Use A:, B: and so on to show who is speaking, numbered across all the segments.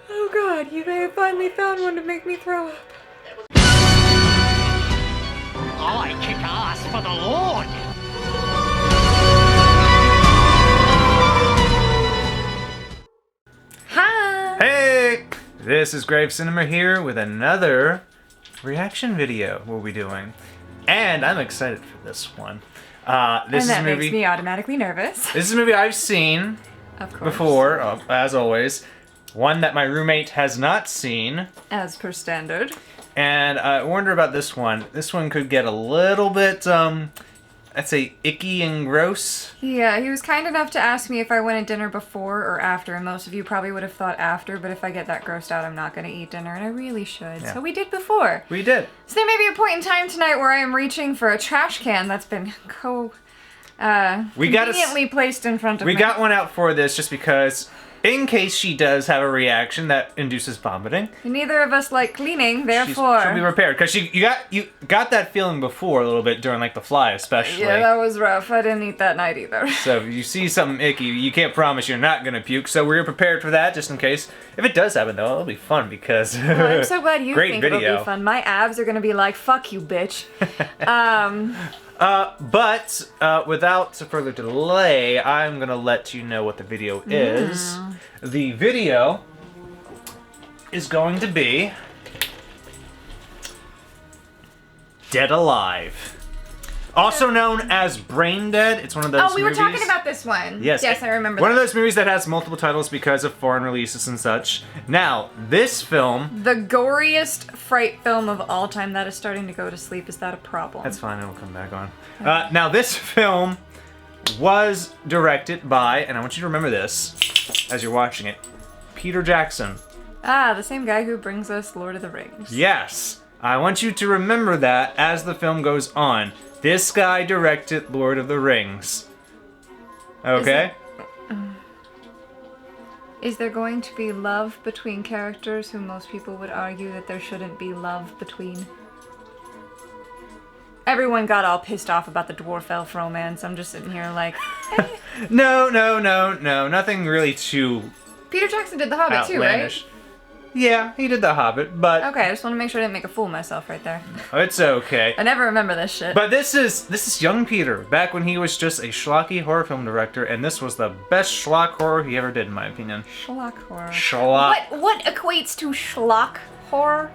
A: Oh god, you may have finally found one to make me throw up.
B: I kick ass for the Lord!
A: Hi!
C: Hey! This is Grave Cinema here with another reaction video we'll be doing. And I'm excited for this one. This
A: and that makes me automatically nervous.
C: This is a movie I've seen before, as always. One that my roommate has not seen.
A: As per standard.
C: And I wonder about this one. This one could get a little bit, I'd say icky and gross.
A: Yeah, he was kind enough to ask me if I went to dinner before or after, and most of you probably would have thought after, but if I get that grossed out, I'm not going to eat dinner, and I really should. Yeah. So we did before.
C: We did.
A: So there may be a point in time tonight where I am reaching for a trash can that's been conveniently placed in front of me.
C: We got one out for this just because, in case she does have a reaction that induces vomiting.
A: Neither of us like cleaning, therefore
C: she'll be prepared, because you got that feeling before a little bit during like The Fly, especially.
A: Yeah, that was rough. I didn't eat that night either.
C: So if you see something icky, you can't promise you're not gonna puke. So we're prepared for that just in case. If it does happen though, it'll be fun because.
A: Well, I'm so glad you think
C: video.
A: it'll be fun. My abs are gonna be like, "Fuck you, bitch."
C: But without further delay, I'm gonna let you know what the video is. The video is going to be Dead Alive. Also known as Braindead. It's one of those movies.
A: Oh, we were talking about this one.
C: Yes.
A: Yes, I remember
C: One of those movies that has multiple titles because of foreign releases and such. Now, this film...
A: The goriest fright film of all time. That is starting to go to sleep. Is that a problem?
C: That's fine, it'll come back on. Okay. Now, this film was directed by, and I want you to remember this as you're watching it, Peter Jackson.
A: Ah, the same guy who brings us Lord of the Rings.
C: Yes. I want you to remember that as the film goes on. This guy directed Lord of the Rings. Okay?
A: Is there going to be love between characters who most people would argue that there shouldn't be love between? Everyone got all pissed off about the dwarf elf romance. I'm just sitting here like, hey.
C: No. Nothing really too
A: Peter Jackson did The Hobbit
C: outlandish.
A: too, right?
C: Yeah, he did The Hobbit, but...
A: Okay, I just want to make sure I didn't make a fool of myself right there.
C: It's okay.
A: I never remember this shit.
C: But this is young Peter, back when he was just a schlocky horror film director, and this was the best schlock horror he ever did, in my opinion.
A: Schlock horror.
C: Schlock.
A: What equates to schlock horror?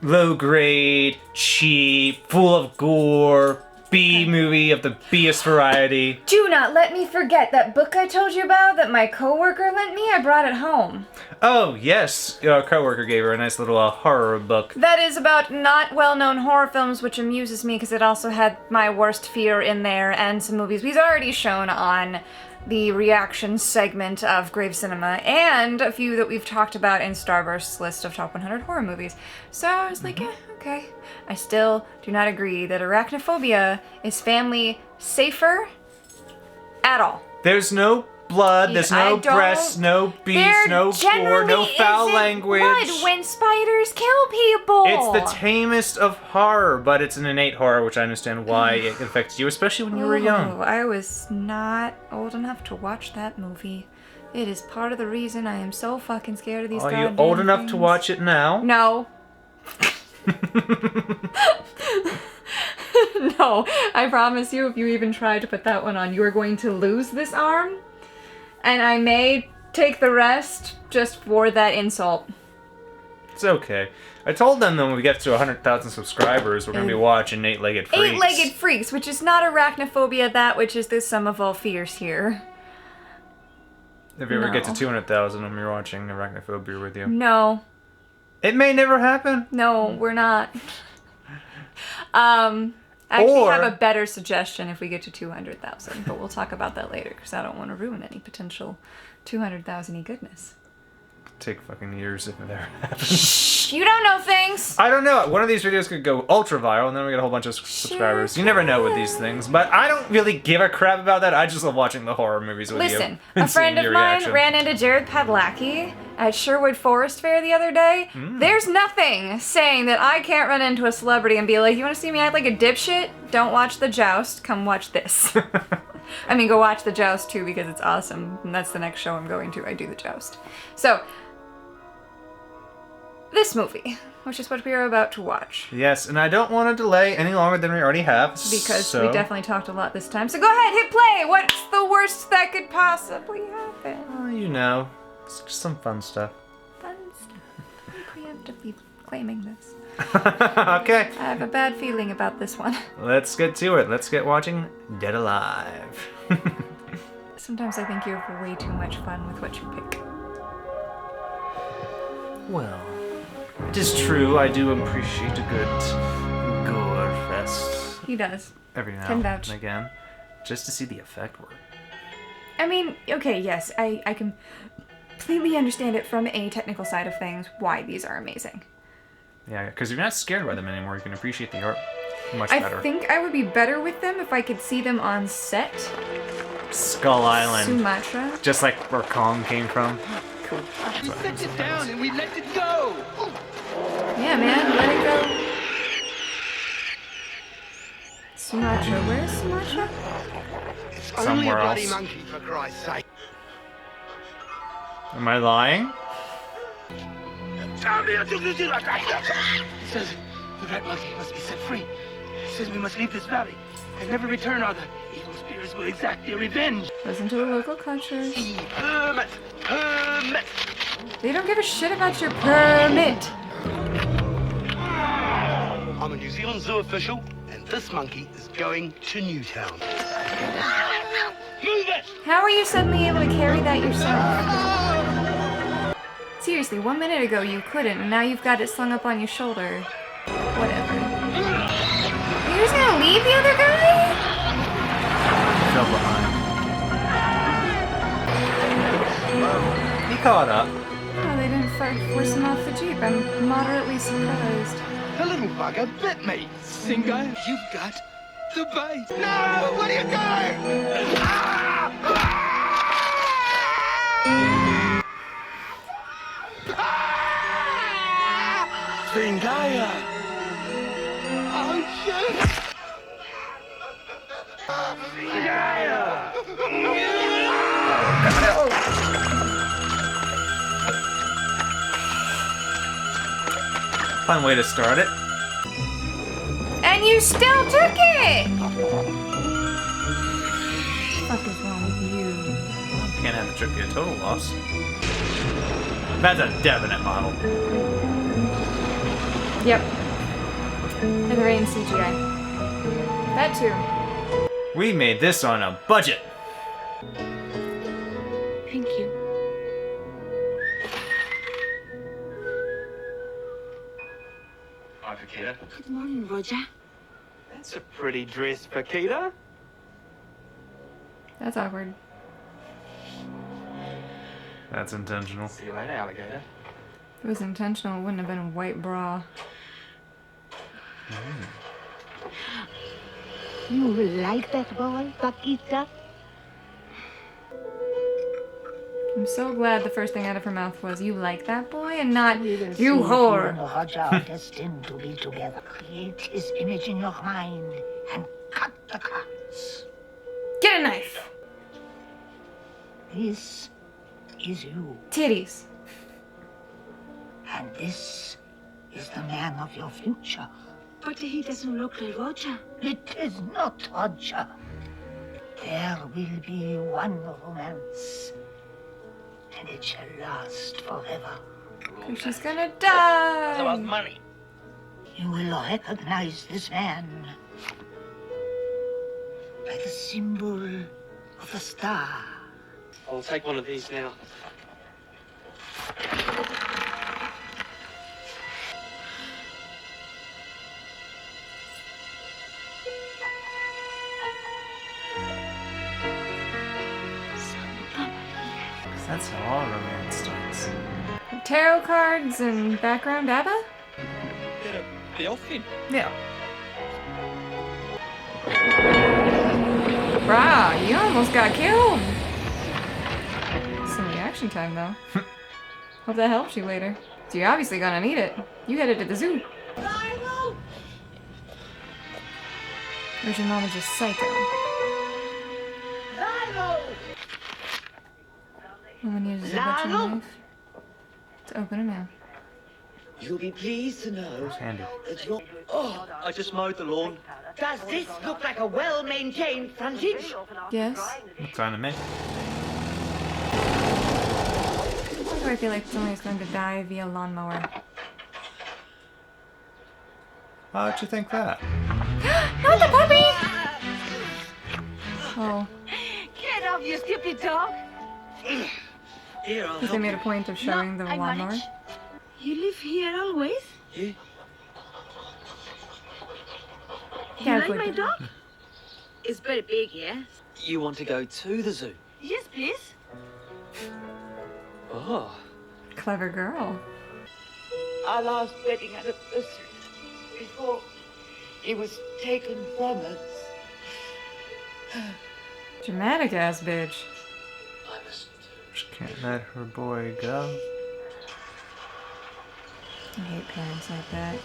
C: Low grade, cheap, full of gore, B movie of the B-est variety.
A: Do not let me forget that book I told you about that my coworker lent me. I brought it home.
C: Oh, yes. A coworker gave her a nice little horror book.
A: That is about not well-known horror films, which amuses me because it also had My Worst Fear in there and some movies we've already shown on the reaction segment of Grave Cinema, and a few that we've talked about in Starburst's list of top 100 horror movies. So I was like, yeah, okay. I still do not agree that arachnophobia is family safer at all.
C: There's no blood, there's no breasts, no beasts, no gore, no foul language.
A: Blood when spiders kill people.
C: It's the tamest of horror, but it's an innate horror, which I understand why it affects you, especially when you were young.
A: I was not old enough to watch that movie. It is part of the reason I am so fucking scared of these goddamn things.
C: Are you old enough to watch it now?
A: No. No, I promise you, if you even try to put that one on, you are going to lose this arm. And I may take the rest just for that insult.
C: It's okay. I told them that when we get to 100,000 subscribers, we're going to be watching Eight-Legged Freaks.
A: Eight-Legged Freaks, which is not arachnophobia, that which is the sum of all fears here.
C: If you ever get to 200,000 when you're watching Arachnophobia with you.
A: No.
C: It may never happen.
A: No, we're not. I actually have a better suggestion if we get to 200,000, but we'll talk about that later because I don't want to ruin any potential 200,000-y goodness.
C: Take fucking years if it ever happens.
A: Shh, you don't know things!
C: I don't know. One of these videos could go ultra viral and then we get a whole bunch of subscribers. You never know with these things, but I don't really give a crap about that. I just love watching the horror movies with you.
A: Listen, a friend of mine ran into Jared Padalecki at Sherwood Forest Fair the other day. There's nothing saying that I can't run into a celebrity and be like, you want to see me act like a dipshit? Don't watch The Joust, come watch this. I mean, go watch The Joust too because it's awesome. And that's the next show I'm going to. I do The Joust. So, this movie, which is what we are about to watch.
C: Yes, and I don't want to delay any longer than we already have.
A: Because
C: so...
A: we definitely talked a lot this time. So go ahead, hit play! What's the worst that could possibly happen?
C: Oh, you know, it's just some fun stuff.
A: Fun stuff. I'm preemptively claiming this.
C: Okay.
A: I have a bad feeling about this one.
C: Let's get to it. Let's get watching Dead Alive.
A: Sometimes I think you have way too much fun with what you pick.
C: Well, it is true. I do appreciate a good gore fest.
A: He does.
C: Every now
A: Can vouch.
C: and again. Just to see the effect work.
A: I mean, okay, yes, I can completely understand it from a technical side of things, why these are amazing.
C: Yeah, because you're not scared by them anymore. You can appreciate the art much
A: I
C: better.
A: think I would be better with them if I could see them on set.
C: Skull Island.
A: Sumatra.
C: Just like where Kong came from.
A: Cool.
D: We set it down and we let it go.
A: Yeah, man, let it go. Sumatra. Where's Sumatra?
D: It's
C: Somewhere
D: only a bloody
C: else.
D: monkey, for Christ's sake.
C: Am I lying?
D: He says the rat monkey must be set free. He says we must leave this valley and never return, or the evil spirits will exact their revenge.
A: Listen to the local culture.
D: Permit! Permit!
A: They don't give a shit about your permit.
D: I'm a New Zealand zoo official, and this monkey is going to Newtown. Move it!
A: How are you suddenly able to carry that yourself? Seriously, 1 minute ago you couldn't, and now you've got it slung up on your shoulder. Whatever. You're just gonna leave the other guy?
C: Fell behind. He caught up.
A: Oh, they didn't force him off the jeep. I'm moderately surprised.
D: The little bugger bit me. Singo, you've got the bait. No! What are you doing? Singaya! Oh, shit! Singaya!
C: Fun way to start it.
A: And you still took it! What the fuck is wrong with you?
C: Can't have a trip be a total loss. That's a definite model.
A: Yep. And the rain CGI. That too.
C: We made this on a budget.
E: Thank you.
D: Hi, Paquita.
E: Good morning, Roger.
D: That's a pretty dress, Paquita.
A: That's awkward.
C: That's intentional.
D: See you later, alligator.
A: If it was intentional, it wouldn't have been a white bra.
E: You like that boy, Paquita?
A: I'm so glad the first thing out of her mouth was, "You like that boy?" and not,
E: We will see
A: "You
E: if
A: whore."
E: and Roger are destined to be together. Create his image in your mind and cut the cards.
A: Get a knife.
E: This is you,
A: Titties.
E: and this is the man of your future.
F: But he doesn't look like Roger.
E: It is not Roger. There will be one romance, and it shall last forever.
A: And she's gonna die.
D: money.
E: You will recognize this man by the symbol of the star.
D: I'll take one of these now.
C: That's how all romance starts.
A: Tarot cards and background ABBA?
D: The elf kid.
C: Yeah.
A: Wow, you almost got killed. Some reaction time though. Hope that helps you later. So you're obviously gonna need it. You headed to the zoo. Or is your mama just psycho? Woman uses a butcher knife to open a mouth.
G: You'll be pleased to know
C: Handy.
G: that you're... Oh, I just mowed the lawn. Does this look like a well-maintained frontage?
A: Yes.
C: Looks fine to me.
A: Why do I feel like somebody's going to die via lawnmower?
C: How'd you think that?
A: Not the puppy! Oh,
F: Get off, you stupid dog.
G: Here, I'll
A: they
G: help
A: made
G: you.
A: a point of showing the
F: I
A: lawnmower.
F: manage. You live here always?
G: Yeah.
A: Yeah,
F: You like my
A: good.
F: dog? It's very big, yes?
G: You want to go to the zoo?
F: Yes, please.
G: Oh.
A: Clever girl.
E: Our last wedding anniversary before he was taken from us.
A: Dramatic ass bitch.
G: I must...
C: She can't let her boy go.
A: I hate parents like that.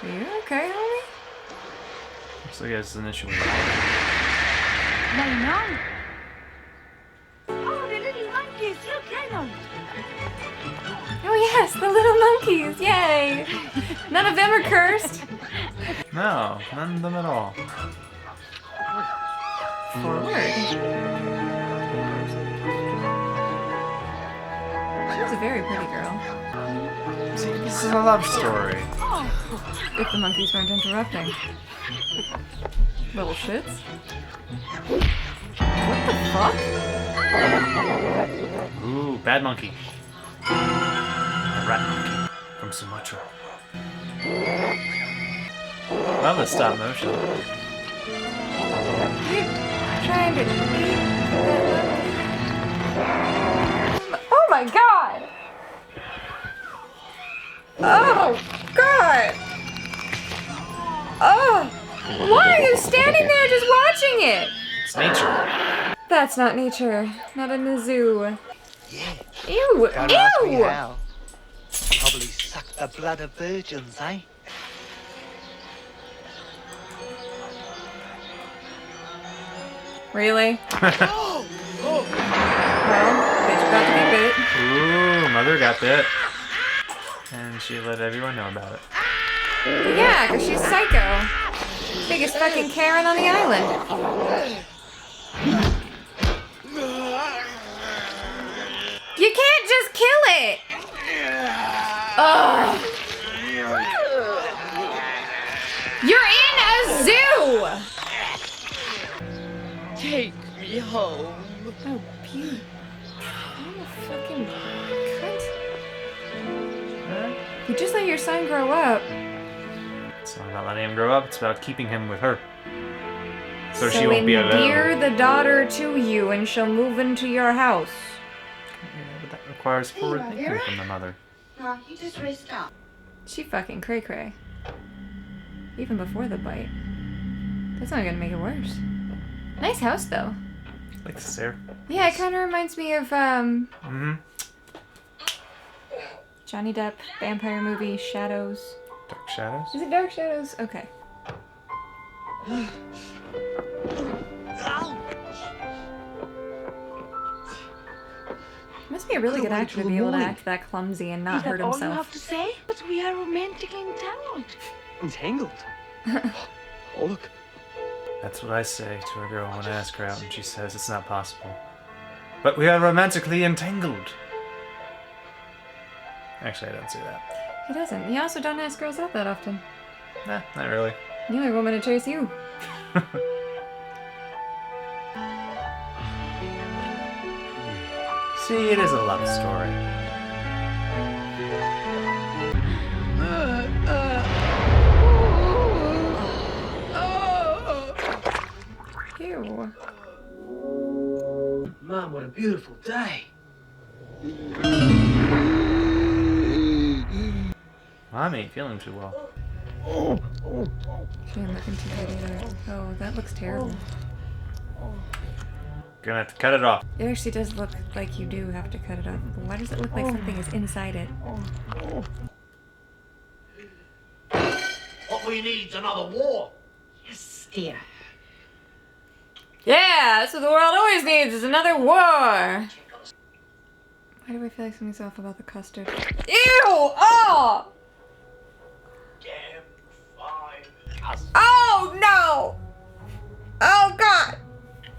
A: Are you okay, homie?
C: Looks like he has an issue with it.
F: Now you know. Oh, the little monkeys. Look at them.
A: Oh yes, the little monkeys! Yay! None of them are cursed.
C: No, none of them at all.
A: Forward. She was a very pretty girl.
C: See, this is a love story.
A: If the monkeys weren't interrupting. Little shits. What the fuck?
C: Ooh, bad monkey. A rat monkey from Sumatra. Love the stop motion.
A: You're trying to eat that. Oh my god! Oh god! Oh! Why are you standing there just watching it?
C: It's nature.
A: That's not nature. Not in the zoo.
G: Yeah.
A: Ew!
G: Don't ask me
A: Ew!
G: how. Probably suck the blood of virgins, eh?
A: Really? Well, bitch about to be bit.
C: Ooh, mother got bit. And she let everyone know about it.
A: Yeah, because she's psycho. Biggest fucking Karen on the island. You can't just kill it! Ugh. You're in a zoo!
G: Take me home.
A: Oh, puke. I'm a fucking cunt. You just let your son grow up.
C: It's not about letting him grow up, it's about keeping him with her. So she won't be alone.
A: endear the daughter to you and she'll move into your house.
C: Yeah, but that requires forward thinking from the mother.
F: No, you just rest up.
A: She fucking cray-cray. Even before the bite. That's not gonna make it worse. Nice house, though.
C: Like this hair.
A: Yeah, it kind of reminds me of,
C: Mm-hmm.
A: Johnny Depp vampire movie Shadows.
C: Dark shadows.
A: Is it Dark Shadows? Okay. Must be a really good actor to be able to act that clumsy and not
F: Is that
A: hurt
F: all you have
A: himself.
F: to say? But we are romantically entangled.
G: Entangled? Oh, look.
C: That's what I say to a girl when I ask her out and she says it's not possible. But we are romantically entangled. Actually, I don't say that.
A: He doesn't. You also don't ask girls out that often.
C: Nah, not really.
A: The only woman to chase you.
C: See, it is a love story.
A: Ew.
G: Mom, what a beautiful day.
C: Mom ain't feeling too well.
A: She ain't looking too good either. Oh, that looks terrible.
C: Gonna have to cut it off.
A: It actually does look like you do have to cut it off. But why does it look like something is inside it?
B: What we need's another war.
F: Yes, dear.
A: Yeah, that's what the world always needs, is another war. Why do I feel like something's off about the custard? Ew! Oh!
B: Damn fine custard.
A: Oh, no! Oh, God!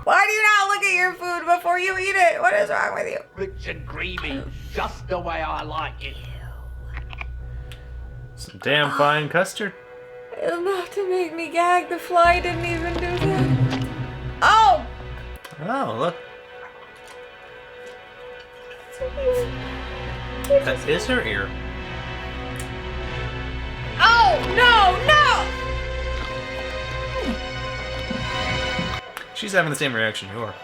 A: Why do you not look at your food before you eat it? What is wrong with you?
B: Rich and creamy, just the way I like it.
C: Some damn fine custard.
A: Enough to make me gag. The fly didn't even do that. Oh!
C: Oh, look. That is her ear.
A: Oh, no, no!
C: She's having the same reaction you are.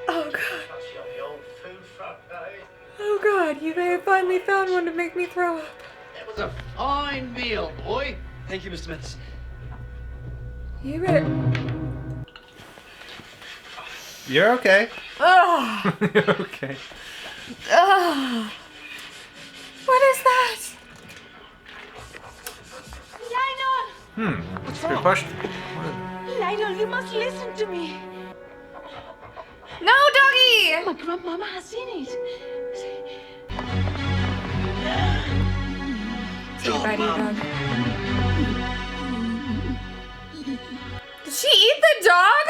A: Oh, God. Oh, God, you may have finally found one to make me throw up.
B: It was a fine meal, boy.
G: Thank you, Mr. Smiths.
A: You better...
C: You're okay.
A: Oh,
C: You're okay.
A: oh. What is that?
F: Lionel!
C: That's a good question.
F: Lionel, you must listen to me.
A: No, doggy!
F: My grandmama has seen it.
A: Say goodbye to your dog. Did she eat the dog?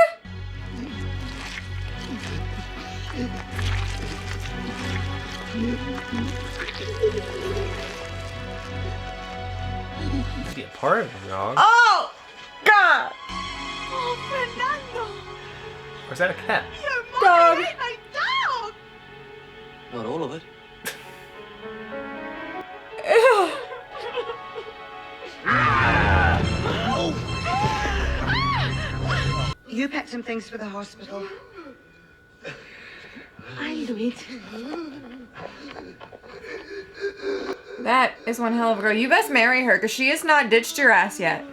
C: Be a part of the dog.
A: Oh, God!
F: Oh, Fernando!
C: Or is that a cat?
F: Your
A: Dog.
F: mother ate my dog!
G: Not all of it.
A: Ew.
H: You pack some things for the hospital.
F: I'll do it.
A: That is one hell of a girl. You best marry her, because she has not ditched your ass yet.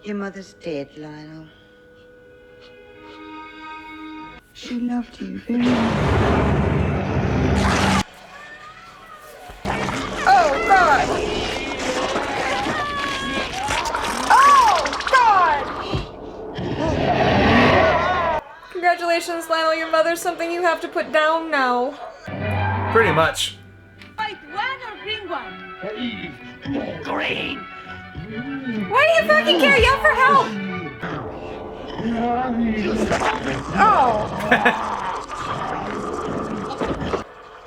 H: Your mother's dead, Lionel. She loved you very much.
A: Oh, God! Oh, God! Congratulations, Lionel. Your mother's something you have to put down now.
C: Pretty much.
F: White one or green one?
B: Green.
A: Why do you fucking care? Yell for help! Oh!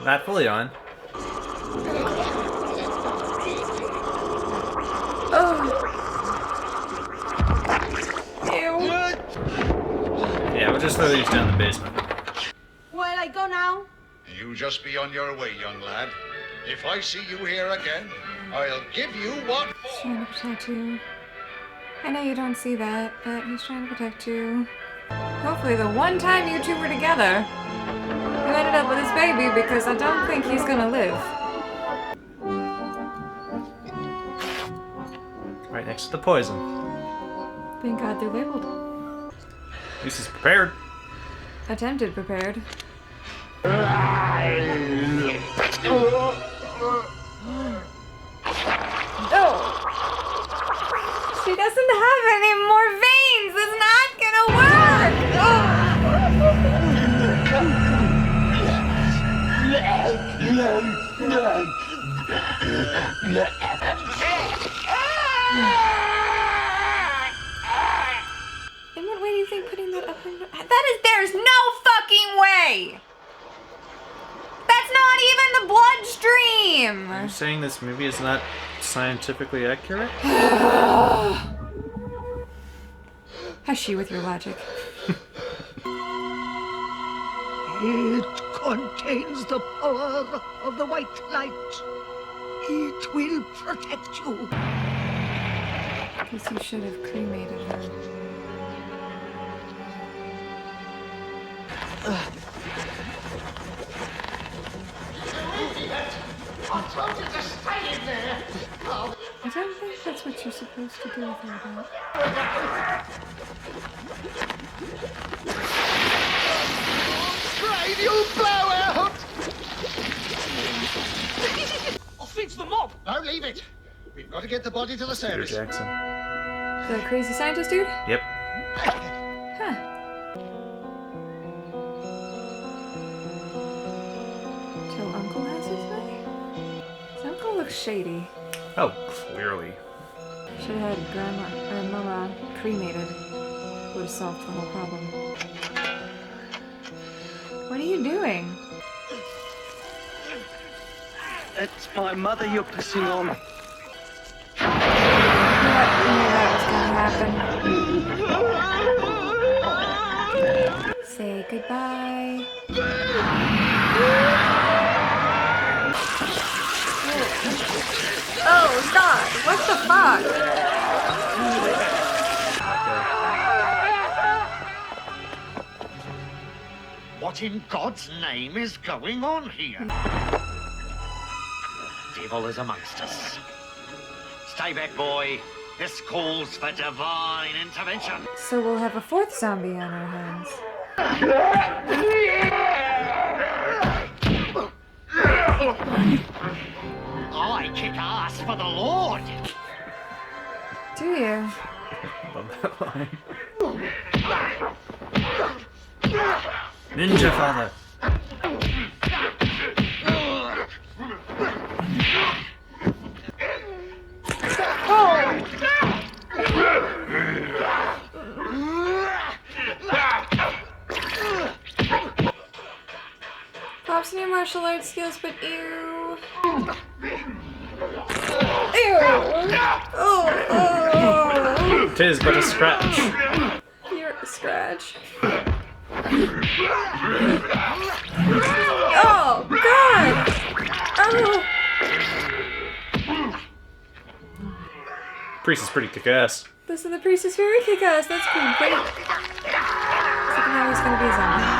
C: Not fully on.
A: Oh. Ew.
C: Yeah, we'll just throw these down the basement.
F: Well, I go now.
I: You just be on your way, young lad. If I see you here again, I'll give you what
A: He's
I: for.
A: trying to protect you. I know you don't see that, but he's trying to protect you. Hopefully the one time you two were together, you ended up with his baby, because I don't think he's gonna live.
C: Right next to the poison.
A: Thank God they're labeled.
C: At least he's prepared.
A: Attempted prepared. Oh! She doesn't have any more veins! It's not gonna work! In what way do you think putting that up in... There's no fucking way! That's not even the bloodstream!
C: Are you saying this movie is not scientifically accurate?
A: Hush you with your logic.
E: It contains the power of the white light. It will protect you.
A: Guess you should have cremated her. I don't think that's what you're supposed to do with her about.
I: Brave, you blowout!
B: I'll fix the mob.
I: Now leave it. We've got to get the body to the
C: Peter
I: service.
C: Jackson.
A: The crazy scientist dude?
C: Yep.
A: Huh. Till Uncle has his way? His uncle looks shady.
C: Oh, clearly.
A: Should have had Grandma or Mama cremated. Would have solved the whole problem. What are you doing?
G: It's my mother you're pissing on.
A: I knew that was gonna happen. Say goodbye. Oh God! What the fuck?
B: What in God's name is going on here? Devil is amongst us. Stay back, boy. This calls for divine intervention.
A: So we'll have a fourth zombie on our hands.
B: I kick ass for the Lord.
A: Do you?
C: Love that line. Ninja father.
A: Pops new martial arts skills, but ew. Ew! Oh!
C: Tis but a scratch.
A: You're a scratch. Oh, God! Oh!
C: Priest is pretty kick-ass.
A: Listen, the priest is very kick-ass. That's great. Except now he's gonna be a zombie.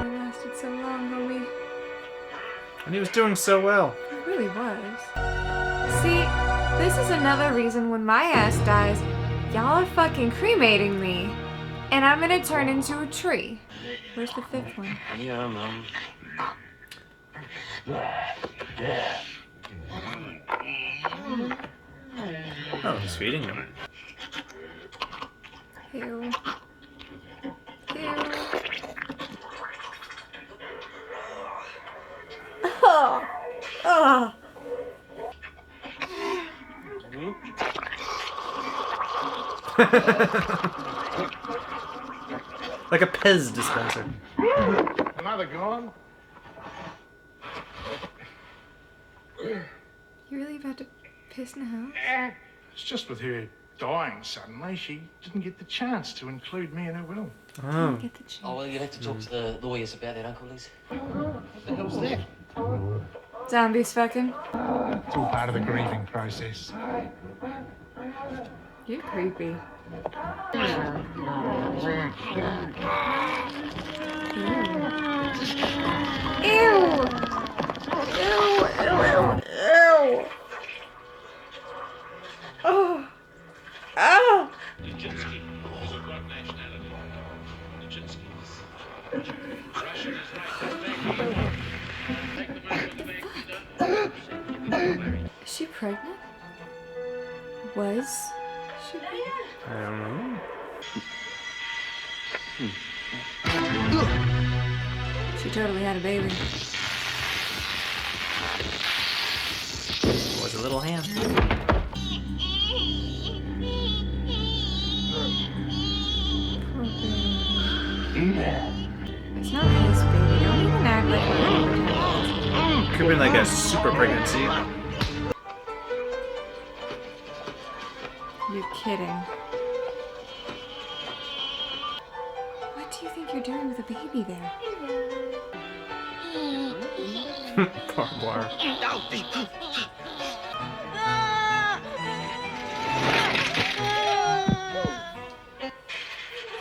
A: It lasted so long, homie.
C: And he was doing so well.
A: It really was. See, this is another reason when my ass dies, y'all are fucking cremating me. And I'm gonna turn into a tree. Where's the fifth one?
B: Yeah, Mom.
C: Oh, he's feeding him.
A: Ew. Ew. Oh. Oh.
C: Like a Pez dispenser.
I: Another gone?
A: You really about to piss in the house?
I: It's just with her dying suddenly, she didn't get the chance to include me in her will.
C: Oh.
A: Get the chance.
J: Oh, well, you'll have to talk to the lawyers about that, Uncle Liz.
I: What the hell's that?
A: Zombies fucking.
I: It's all part of the grieving process.
A: You're creepy. Ew. Ew. Ew. Oh. Oh. Is she pregnant? Was she pregnant?
C: I don't know.
A: She totally had a baby.
C: Was a little hand.
A: Poor baby. It's not his baby. Don't even act like we're gonna pretend.
C: Could have been like a super pregnancy.
A: You're kidding. What do you think you're doing with a baby there?
C: Barbed wire.
A: What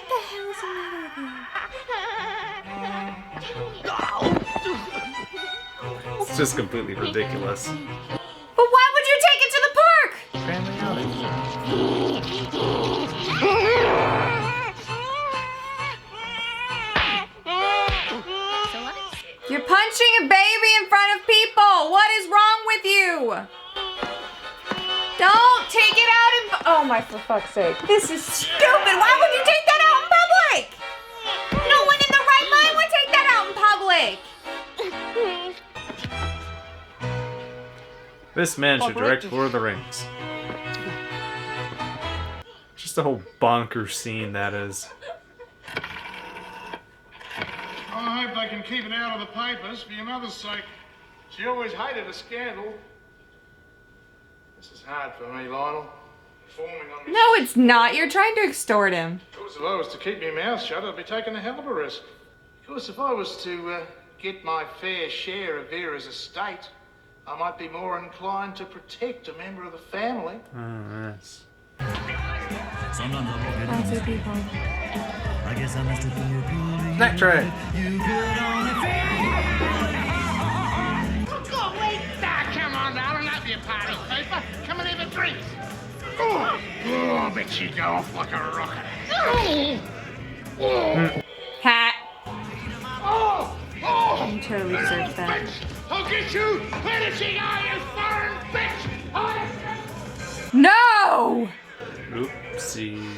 A: the hell is the matter with you?
C: It's just completely ridiculous.
A: But why would you take it to the park?
C: Family outing.
A: You're punching a baby in front of people! What is wrong with you? Don't take it out in... Oh my, for fuck's sake. This is stupid! Why would you take that out in public? No one in the right mind would take that out in public!
C: This man should direct Lord of the Rings. Just a whole bonkers scene that is.
I: I hope they can keep it out of the papers for your mother's sake. She always hated a scandal. This is hard for me, Lionel. Performing on
A: No, it's not. You're trying to extort him.
I: Of course, if I was to keep my mouth shut, I'd be taking a hell of a risk. Of course, if I was to get my fair share of Vera's estate, I might be more inclined to protect a member of the family.
C: Oh, yes.
A: Fancy people.
C: Snack tray.
D: Go away! Come on, darling, don't be a party pooper. Come and have a drink. Oh, I bet you go off like a rocket.
A: Hat.
D: Oh,
A: You totally deserve that.
D: I'll get you! Where did she go, you foreign bitch?
A: No!
C: Oopsie.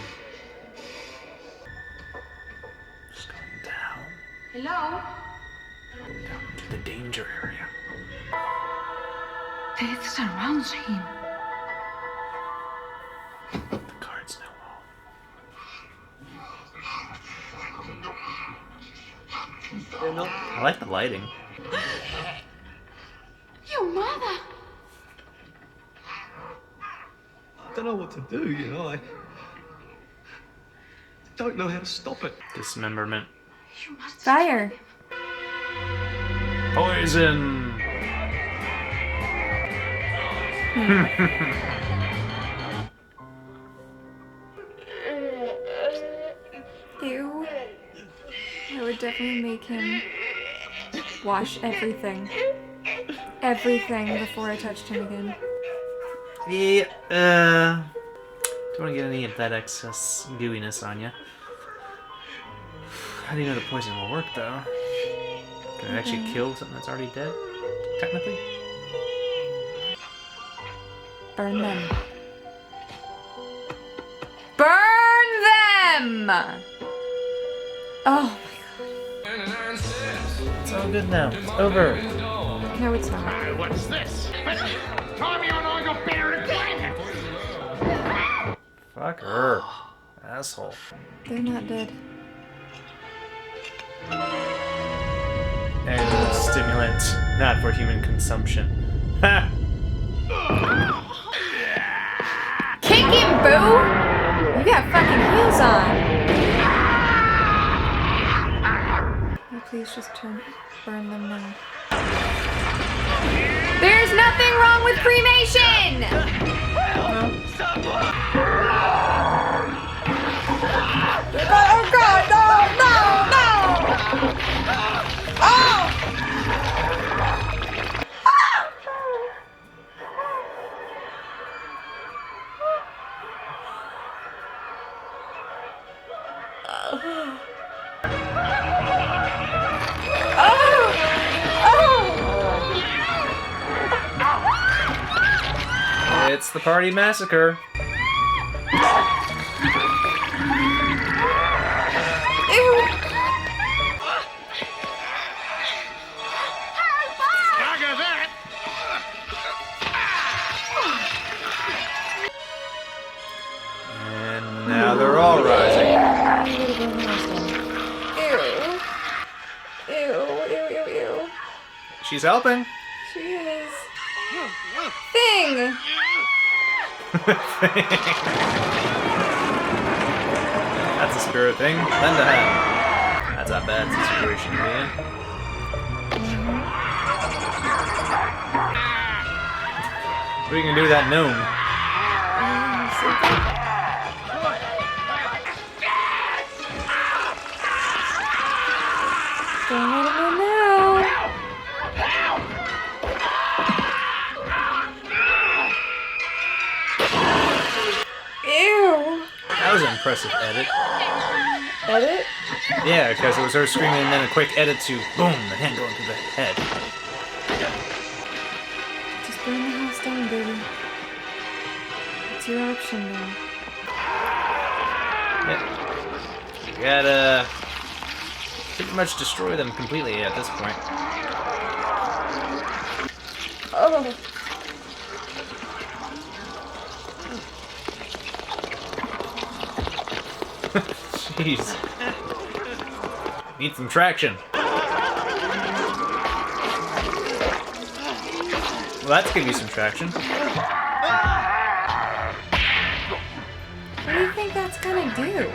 C: Just going down.
F: Hello?
C: Down to the danger area.
F: Death surrounds him.
C: The guards know all. I like the lighting.
F: Your mother!
K: I don't know what to do, you know. I don't know how to stop it.
C: Dismemberment.
F: You must
A: Fire.
C: Poison!
A: Ew. I would definitely make him wash everything. Everything before I touched him again.
C: Yeah, don't want to get any of that excess gooiness on you. How do you know the poison will work, though? Can it actually kill something that's already dead? Technically?
A: Burn them. Burn them! Oh my god.
C: It's all good now. It's over.
A: No, it's not.
D: What's this? Tommy and I got better at playing it.
C: Fuck her. Asshole.
A: They're not dead.
C: And stimulant, not for human consumption. Ha!
A: Kick him, boo! You got fucking heels on. Oh, please just burn them now. There's nothing wrong with cremation! Oh god, no, no, no! Oh!
C: It's the party massacre. And now they're all rising.
A: Ew. Ew.
C: She's helping.
A: She is. Thing!
C: That's a spirit thing. Lend a hand. That's a bad situation to be in. What are you gonna do with that gnome?
A: Don't let him in now. Ew.
C: That was an impressive edit.
A: Edit?
C: Yeah, because it was her screaming and then a quick edit to boom, the hand going through the head.
A: Just burn the house down, baby. It's your option now.
C: Yeah. You gotta pretty much destroy them completely at this point.
A: Oh.
C: Jeez. Need some traction. Well, that's gonna be some traction.
A: What do you think that's gonna do?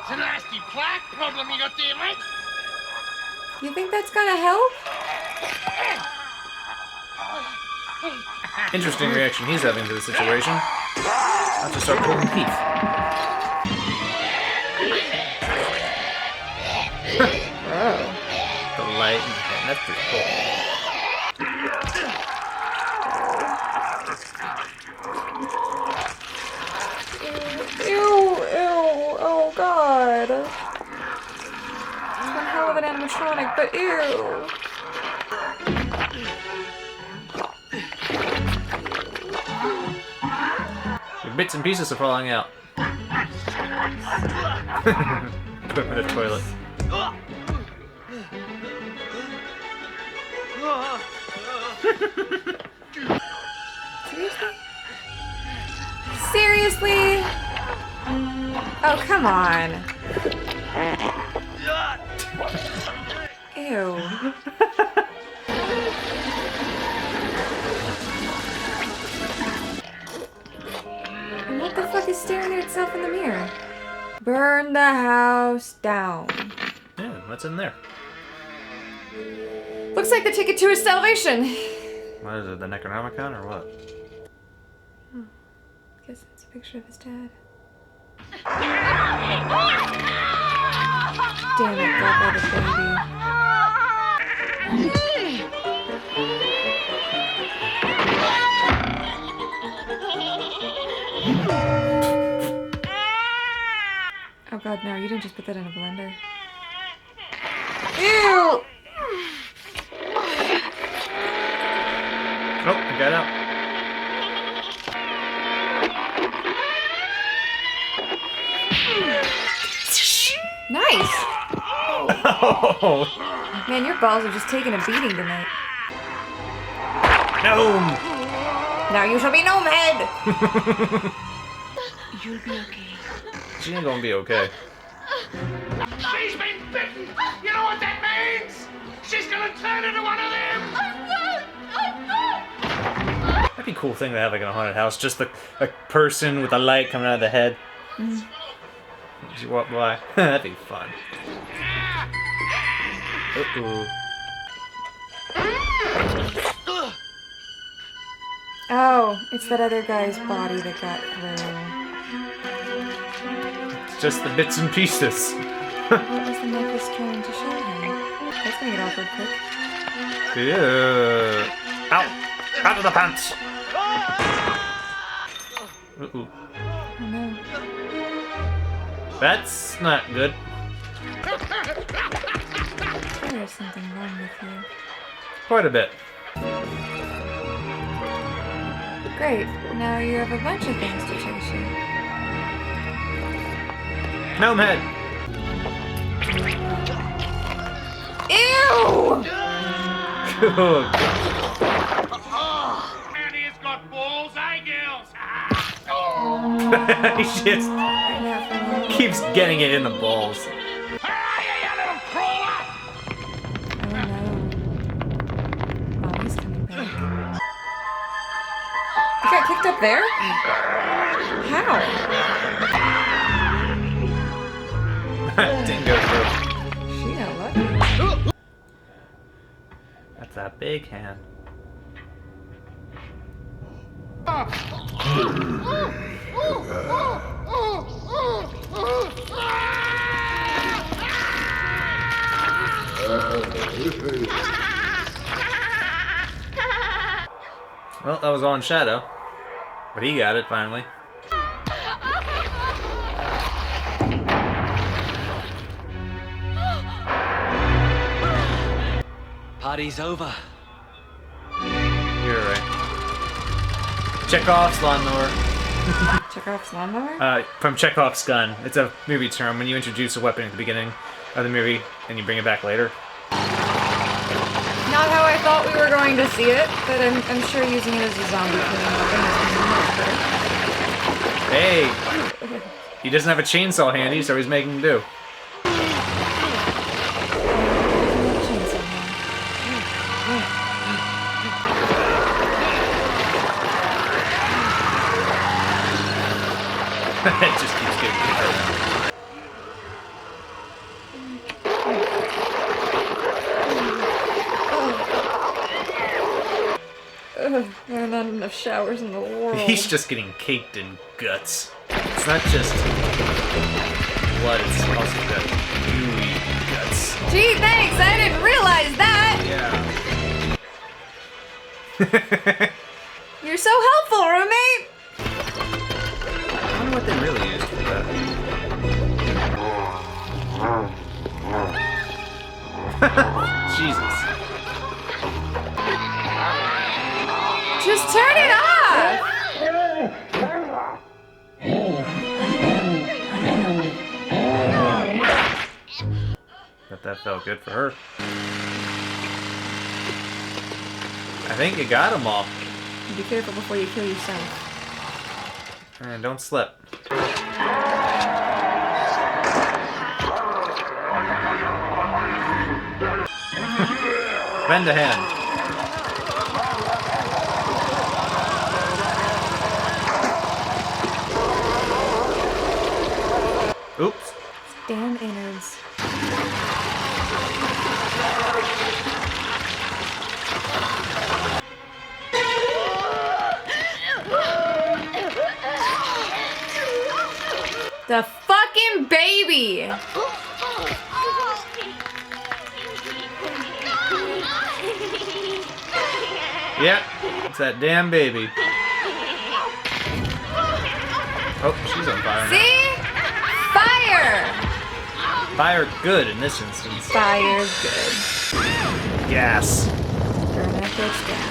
I: It's a nasty plaque problem you got there, mate.
A: You think that's gonna help?
C: Interesting reaction he's having to the situation. I'll have to start pulling teeth.
A: Oh.
C: The light and the hand, that's pretty cool.
A: Ew, oh god. It's one hell of an animatronic, but ew.
C: Your bits and pieces are falling out. Put him in a toilet.
A: Seriously? Oh, come on. Ew. And what the fuck is staring at itself in the mirror? Burn the house down.
C: Yeah, what's in there?
A: Looks like the ticket to his salvation.
C: What is it, the Necronomicon or what?
A: Guess it's a picture of his dad. Damn it, godmother baby. Oh god, no, you didn't just put that in a blender. Ew!
C: Oh, I got out.
A: Nice!
C: Oh,
A: Man, your balls are just taking a beating tonight.
C: no!
A: Now you shall be gnome head!
F: You'll be okay.
C: She ain't gonna be okay.
I: She's been bitten. You know what that means? She's gonna turn into one of them.
C: That'd be a cool thing to have like in a haunted house. Just a person with a light coming out of the head. As you walk by. That'd be fun. Uh-oh.
A: Oh, it's that other guy's body that got through.
C: It's just the bits and pieces.
A: What was the necklace trying to show him? That's gonna get awkward quick.
C: Yeah. Out! Out of the pants! Uh-oh.
A: Oh no.
C: That's not good.
A: There's something wrong with you.
C: Quite a bit.
A: Great. Now you have a bunch of things to chase you.
C: Gnome head!
A: Ew!
C: Good.
I: And he's got balls, eh, girls?
C: He just keeps getting it in the balls.
A: Oh no. Mommy's coming back. You got kicked up there? How?
C: Didn't go through.
A: She got lucky.
C: That's a big hand. Well, that was all in shadow. But he got it finally.
J: Party's over.
C: You're right. Chekhov's lawnmower.
A: Chekhov's lawnmower?
C: From Chekhov's gun. It's a movie term when you introduce a weapon at the beginning of the movie and you bring it back later.
A: Not how I thought we were going to see it, but I'm sure using it as a zombie killing weapon is much better.
C: Hey! He doesn't have a chainsaw handy, so he's making do. It just keeps getting kicked around.
A: There are not enough showers in the world.
C: He's just getting caked in guts. It's not just blood, it's also got gooey guts.
A: Gee, thanks! I didn't realize that!
C: Yeah.
A: You're so helpful, roommate!
C: I wonder what they really used for that. Jesus.
A: Just turn it off!
C: Bet that felt good for her. I think you got them all.
A: Be careful before you kill yourself.
C: And don't slip. Bend a hand. Oops.
A: Damn innards. The fucking baby!
C: Yep, it's that damn baby. Oh, she's on fire now.
A: See? Fire!
C: Fire good in this instance.
A: Fire good.
C: Gas.
A: Burn that bitch down.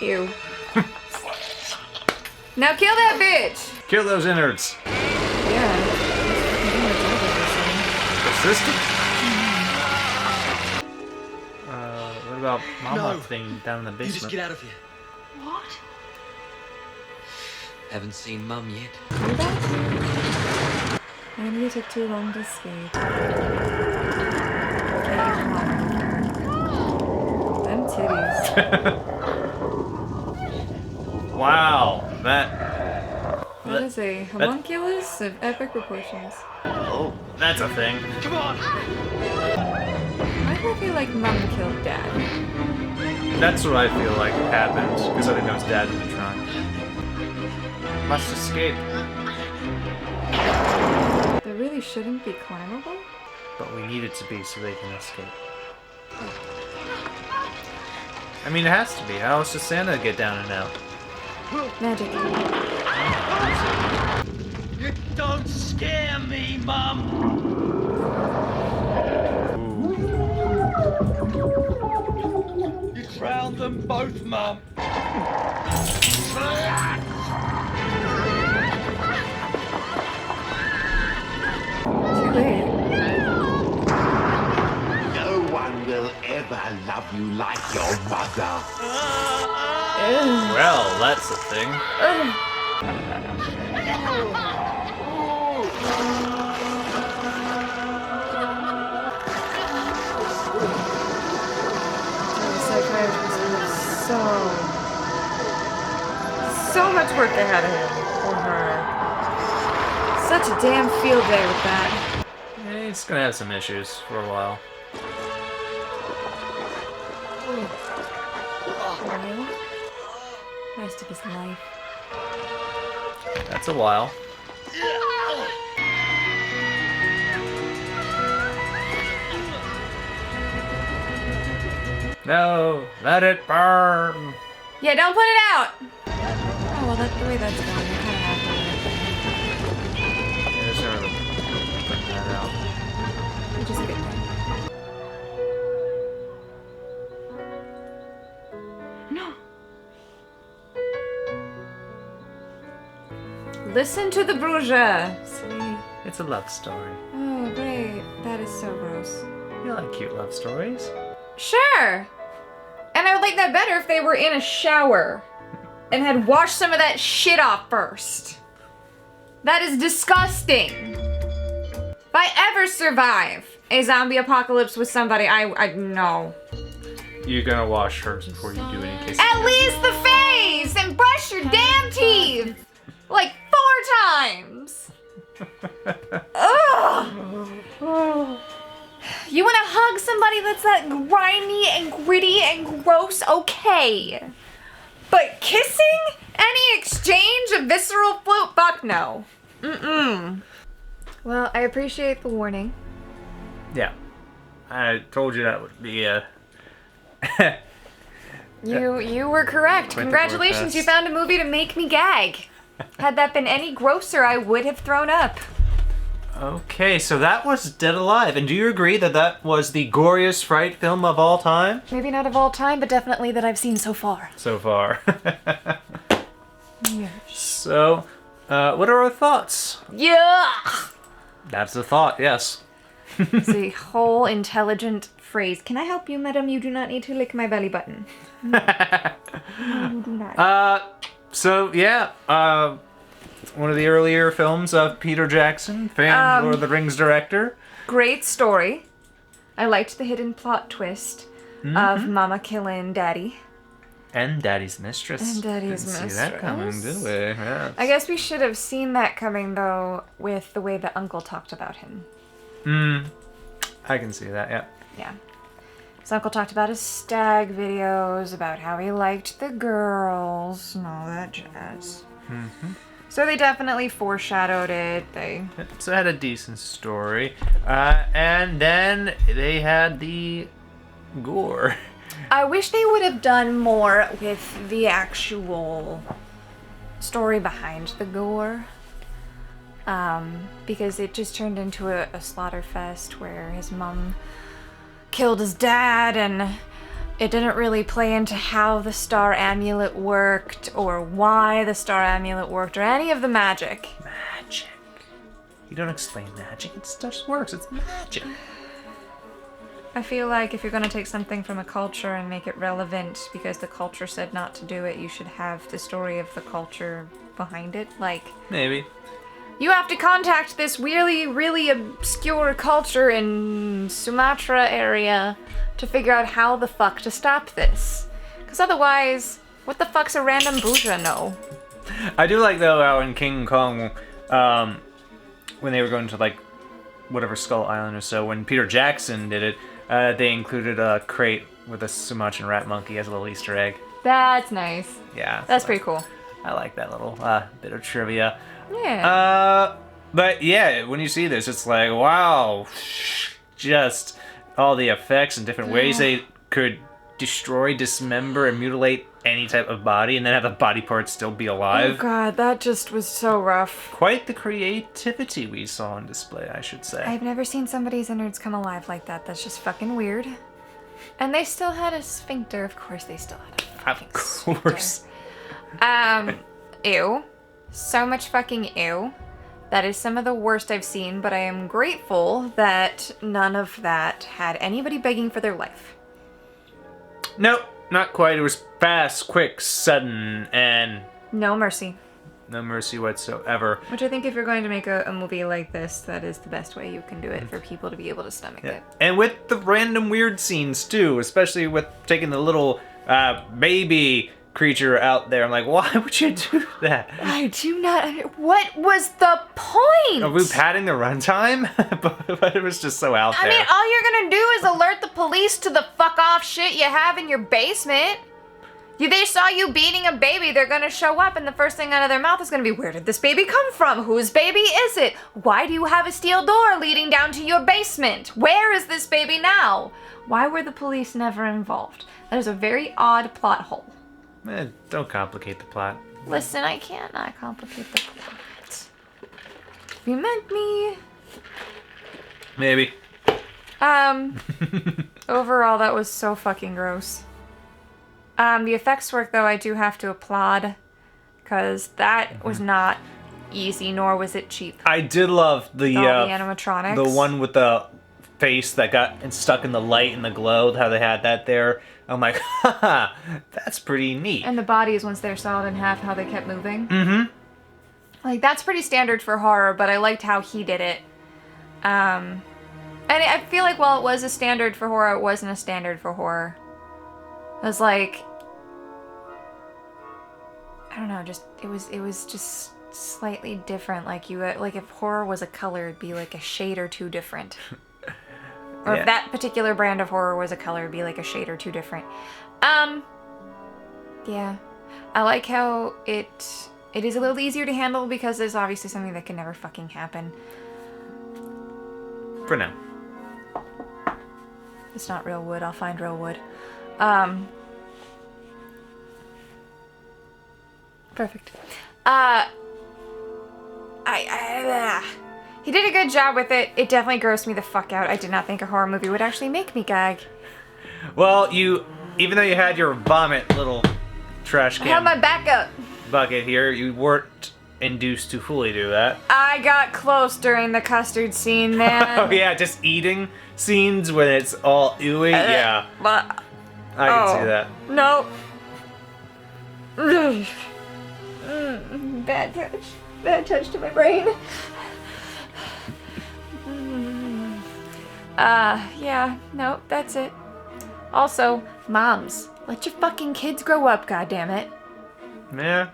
A: Ew. Now kill that bitch!
C: Kill those innards.
A: Yeah.
C: Persistent. What about Mama thing down in the
J: You just
C: basement?
J: get out of here.
F: What?
J: Haven't seen Mum yet.
A: And you took too long to escape. Them titties.
C: Wow, that
A: is a homunculus of epic proportions.
C: Oh, that's a thing.
J: Come on!
A: Why do I feel like Mum killed Dad?
C: That's what I feel like happened, because I think that was Dad in the trunk. Must escape.
A: They really shouldn't be climbable?
C: But we need it to be so they can escape. I mean, it has to be. How else does Santa get down and out?
A: Magic.
G: You don't scare me, Mum! You drowned them both, Mum!
A: Too late.
L: No one will ever love you like your mother.
C: Well, that's a thing.
A: The psychiatrist was so much work ahead of him for her. Such a damn field day with that.
C: Yeah, he's gonna have some issues for a while.
A: Well, rest of his life.
C: That's a while. No, let it burn.
A: Yeah, don't put it out! Oh, well, that's the way that's going. You kind of have to.
C: Yeah, there's never putting that out.
A: Listen to the Bruja. See?
C: It's a love story.
A: Oh, great. That is so gross.
C: You like cute love stories.
A: Sure. And I would like that better if they were in a shower and had washed some of that shit off first. That is disgusting. If I ever survive a zombie apocalypse with somebody, I no.
C: You're gonna wash hers before you do any kissing.
A: At least the face and brush your damn teeth like 4 times. Ugh. You want to hug somebody that's that grimy and gritty and gross? Okay. But kissing? Any exchange of visceral fluid? Fuck no. Mm-mm. Well, I appreciate the warning.
C: Yeah. I told you that would be a...
A: You were correct. Congratulations, you found a movie to make me gag. Had that been any grosser, I would have thrown up.
C: Okay, so that was Dead Alive. And do you agree that that was the goriest fright film of all time?
A: Maybe not of all time, but definitely that I've seen so far.
C: So far.
A: Yes.
C: So, what are our thoughts?
A: Yeah!
C: That's the thought, yes.
A: It's a whole intelligent phrase. Can I help you, madam? You do not need to lick my belly button. No, you do not.
C: So, yeah, one of the earlier films of Peter Jackson, famed Lord of the Rings director.
A: Great story. I liked the hidden plot twist of Mama killing Daddy.
C: And Daddy's Mistress.
A: And Daddy's
C: Didn't
A: Mistress.
C: see that coming, did we? Yes.
A: I guess we should have seen that coming, though, with the way the uncle talked about him.
C: I can see that, yeah.
A: Yeah. His uncle talked about his stag videos, about how he liked the girls, and all that jazz. So they definitely foreshadowed it.
C: So it had a decent story. And then they had the gore.
A: I wish they would have done more with the actual story behind the gore. Because it just turned into a slaughter fest where his mom killed his dad, and it didn't really play into how the star amulet worked or why the star amulet worked or any of the magic.
C: Magic. You don't explain magic, it just works, it's magic.
A: I feel like if you're going to take something from a culture and make it relevant because the culture said not to do it, you should have the story of the culture behind it. Like,
C: Maybe.
A: you have to contact this really, really obscure culture in Sumatra area to figure out how the fuck to stop this. Because otherwise, what the fuck's a random Buddha know?
C: I do like, though, how in King Kong, when they were going to, like, whatever Skull Island or so, when Peter Jackson did it, they included a crate with a Sumatran rat monkey as a little Easter egg.
A: That's nice.
C: Yeah.
A: That's
C: so
A: pretty cool.
C: I like that little bit of trivia.
A: Yeah.
C: But yeah, when you see this, it's like, wow, just all the effects and different ways they could destroy, dismember, and mutilate any type of body, and then have the body parts still be alive.
A: Oh god, that just was so rough.
C: Quite the creativity we saw on display, I should say.
A: I've never seen somebody's innards come alive like that. That's just fucking weird. And they still had a sphincter. Of course they still had a fucking
C: course.
A: Ew. So much fucking ew. That is some of the worst I've seen, but I am grateful that none of that had anybody begging for their life.
C: Nope, not quite. It was fast, quick, sudden, and...
A: No mercy.
C: No mercy whatsoever.
A: Which I think if you're going to make a movie like this, that is the best way you can do it for people to be able to stomach it.
C: And with the random weird scenes, too, especially with taking the little baby creature out there. I'm like, why would you do that?
A: I do not... What was the point?
C: Are we padding the runtime? But it was just so out there.
A: I mean, all you're gonna do is alert the police to the fuck off shit you have in your basement. They saw you beating a baby, they're gonna show up, and the first thing out of their mouth is gonna be, where did this baby come from? Whose baby is it? Why do you have a steel door leading down to your basement? Where is this baby now? Why were the police never involved? That is a very odd plot hole.
C: Don't complicate the plot.
A: Listen, I cannot complicate the plot. You meant me.
C: Maybe.
A: Overall, that was so fucking gross. The effects work, though, I do have to applaud, because that was not easy, nor was it cheap.
C: I did love
A: All the animatronics.
C: the one with the face that got stuck in the light and the glow, how they had that there. I'm like, haha, that's pretty neat.
A: And the bodies, once they're sawed in half, how they kept moving.
C: Mm-hmm.
A: Like, that's pretty standard for horror, but I liked how he did it. And I feel like while it was a standard for horror, it wasn't a standard for horror. It was like, I don't know, it was just slightly different. Like if horror was a color, it'd be like a shade or two different. Or
C: Yeah.
A: if that particular brand of horror was a color, it'd be like a shade or two different. Yeah. I like how it is a little easier to handle because there's obviously something that can never fucking happen.
C: For now.
A: It's not real wood, I'll find real wood. Perfect. He did a good job with it. It definitely grossed me the fuck out. I did not think a horror movie would actually make me gag.
C: Well, even though you had your vomit little trash
A: I held my
C: can
A: back up.
C: bucket here, you weren't induced to fully do that.
A: I got close during the custard scene, man.
C: Oh yeah, just eating scenes when it's all ooey. Yeah,
A: But,
C: I can see that.
A: no. Bad touch. Bad touch to my brain. Yeah, no, that's it. Also, moms, let your fucking kids grow up, goddammit.
C: Yeah.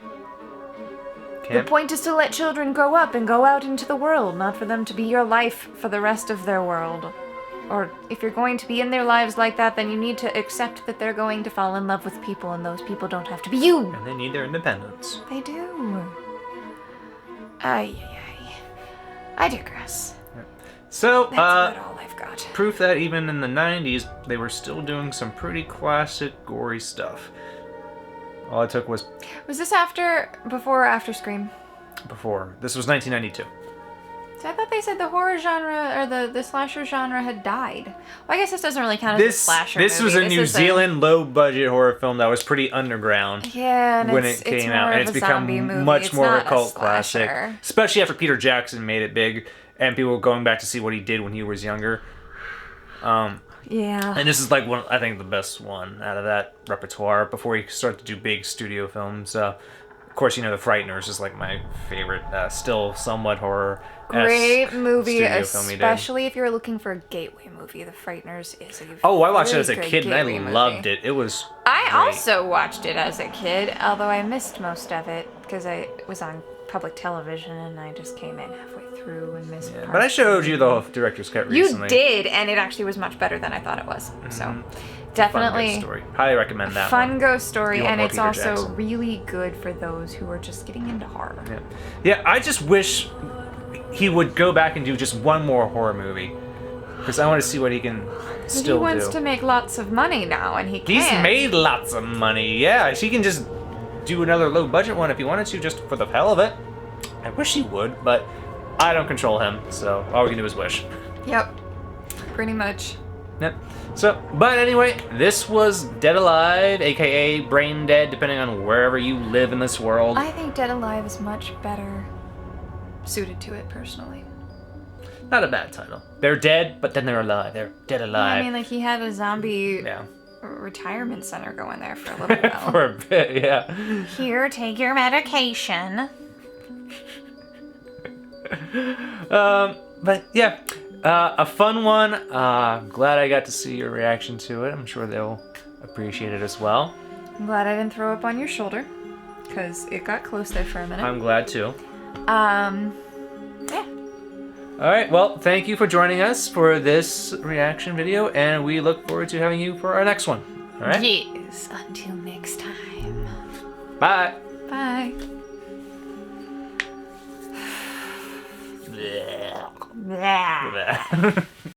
A: The point is to let children grow up and go out into the world, not for them to be your life for the rest of their world. Or if you're going to be in their lives like that, then you need to accept that they're going to fall in love with people, and those people don't have to be you.
C: And they need their independence.
A: They do. I digress.
C: So,
A: That's about all I've got.
C: proof that even in the 90s, they were still doing some pretty classic, gory stuff. All it took was
A: Was this before or after Scream?
C: before. This was 1992.
A: So I thought they said the horror genre, or the slasher genre had died. Well, I guess this doesn't really count as a slasher
C: This
A: movie.
C: was a New Zealand low-budget horror film that was pretty underground.
A: Yeah, and
C: when
A: it's
C: it came
A: more
C: out,
A: of
C: and it's
A: a
C: become
A: zombie movie.
C: much
A: It's
C: more of
A: not
C: a cult classic,
A: slasher.
C: especially after Peter Jackson made it big, and people were going back to see what he did when he was younger.
A: Yeah.
C: And this is like I think the best one out of that repertoire before he started to do big studio films. Of course, The Frighteners is like my favorite, still somewhat horror.
A: Great movie,
C: studio film he did.
A: especially if you're looking for a gateway movie. The Frighteners is a
C: Oh, I watched it as a
A: really
C: kid
A: good
C: and I
A: gateway movie.
C: loved it. It was
A: I
C: great.
A: also watched it as a kid, although I missed most of it because I was on public television and I just came in halfway through and missed parts.
C: But I showed you the director's cut recently.
A: You did, and it actually was much better than I thought it was. So, definitely
C: Fun ghost story. Highly recommend that
A: fun
C: one.
A: ghost story,
C: You want
A: and
C: more
A: it's
C: Peter
A: also
C: Jackson.
A: really good for those who are just getting into horror.
C: Yeah, I just wish he would go back and do just one more horror movie. Because I want to see what he can still
A: he wants
C: do.
A: to make lots of money now, and he can.
C: He's made lots of money. Yeah, he can just do another low budget one if he wanted to, just for the hell of it. I wish he would, but I don't control him, so all we can do is wish.
A: Yep, pretty much.
C: Yep. So, but anyway, this was Dead Alive, aka Braindead, depending on wherever you live in this world.
A: I think Dead Alive is much better suited to it, personally.
C: Not a bad title. They're dead, but then they're alive. They're dead alive.
A: I mean, like, he had a zombie retirement center going there for a little while.
C: For a bit, yeah.
A: Here, take your medication.
C: But yeah, a fun one. Glad I got to see your reaction to it. I'm sure they'll appreciate it as well.
A: I'm glad I didn't throw up on your shoulder, because it got close there for a minute.
C: I'm glad too.
A: Yeah.
C: Alright, well, thank you for joining us for this reaction video, and we look forward to having you for our next one. Alright?
A: Yes, until next time.
C: Bye.
A: Bye.
C: Bleh.